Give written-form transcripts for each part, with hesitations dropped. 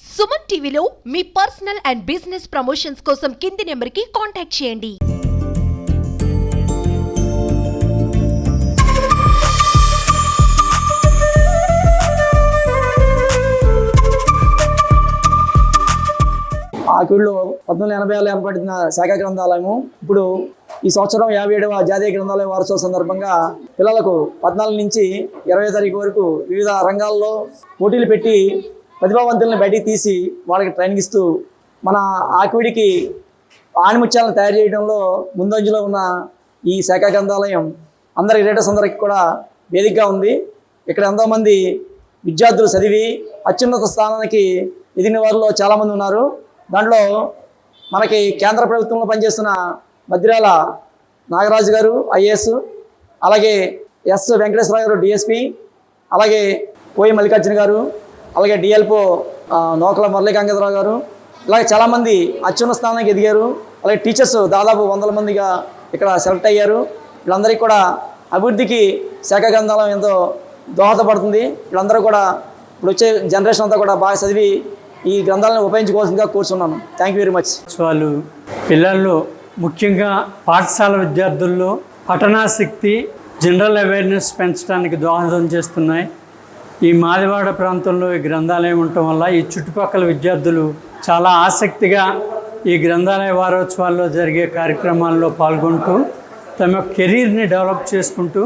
సుమన్ టీవీలో మీ personal and business promotions కోసం కింది నెంబర్కి కాంటాక్ట్ చేయండి. ఆకివీడులో 1986లో ఏర్పడిన శాఖా గ్రంథాలయము ఇప్పుడు ఈ సంవత్సరం 57వ జాతీయ గ్రంథాలయ వారోత్సవ సందర్భంగా పిల్లలకు 14 నుంచి 20 తారీఖు వరకు వివిధ రంగాల్లో పోటీలు పెట్టి ప్రతిభావంతులను బయటికి తీసి వాళ్ళకి ట్రైనింగ్ ఇస్తూ మన ఆకివీడికి ఆణిముత్యాలను తయారు చేయడంలో ముందంజలో ఉన్న ఈ శాఖా గ్రంథాలయం అందరి రీడర్స్ అందరికీ కూడా వేదికగా ఉంది. ఇక్కడ ఎంతోమంది విద్యార్థులు చదివి అత్యున్నత స్థానానికి ఎదిగిన వారిలో చాలామంది ఉన్నారు. దాంట్లో మనకి కేంద్ర ప్రభుత్వంలో పనిచేస్తున్న మద్దిరాల నాగరాజు గారు ఐఏఎస్, అలాగే ఎస్ వెంకటేశ్వరరావు గారు డిఎస్పి, అలాగే పోయి మల్లికార్జున గారు, అలాగే డిఎల్పో నోకల మురళీ గంగాధరరావు గారు, ఇలాగే చాలామంది అత్యున్నత స్థానానికి ఎదిగారు. అలాగే టీచర్స్ దాదాపు 100 మందిగా ఇక్కడ సెలెక్ట్ అయ్యారు. వీళ్ళందరికీ కూడా అభివృద్ధికి శాఖా గ్రంథాలయం ఎంతో దోహదపడుతుంది. వీళ్ళందరూ కూడా ఇప్పుడు వచ్చే జనరేషన్ అంతా కూడా బాగా చదివి ఈ గ్రంథాలను ఉపయోగించుకోవాల్సిందిగా కోరుచున్నాను. Thank you very much. వాళ్ళు పిల్లల్లో ముఖ్యంగా పాఠశాల విద్యార్థుల్లో పఠనాసక్తి, జనరల్ అవేర్నెస్ పెంచడానికి దోహదం చేస్తున్నాయి. ఈ మాదివాడ ప్రాంతంలో ఈ గ్రంథాలయం ఉండటం వల్ల ఈ చుట్టుపక్కల విద్యార్థులు చాలా ఆసక్తిగా ఈ గ్రంథాలయ వారోత్సవాల్లో జరిగే కార్యక్రమాల్లో పాల్గొంటూ తమ కెరీర్ని డెవలప్ చేసుకుంటూ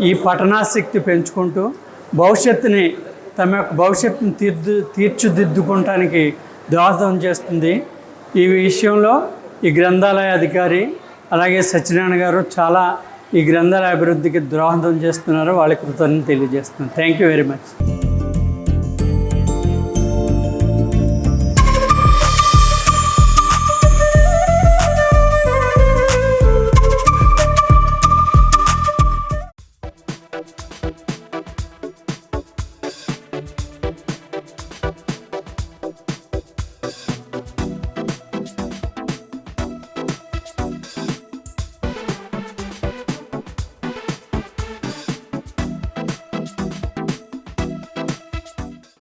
ఈ పఠనాసక్తి పెంచుకుంటూ తమ యొక్క భవిష్యత్తును తీర్చిదిద్దుకోవటానికి దోహదం చేస్తుంది. ఈ విషయంలో ఈ గ్రంథాలయ అధికారి అలాగే సత్యనారాయణ గారు చాలా ఈ గ్రంథాలయ అభివృద్ధికి దోహదం చేస్తున్నారు. వాళ్ళకి కృతజ్ఞతలు తెలియజేస్తున్నాను. Thank you very much.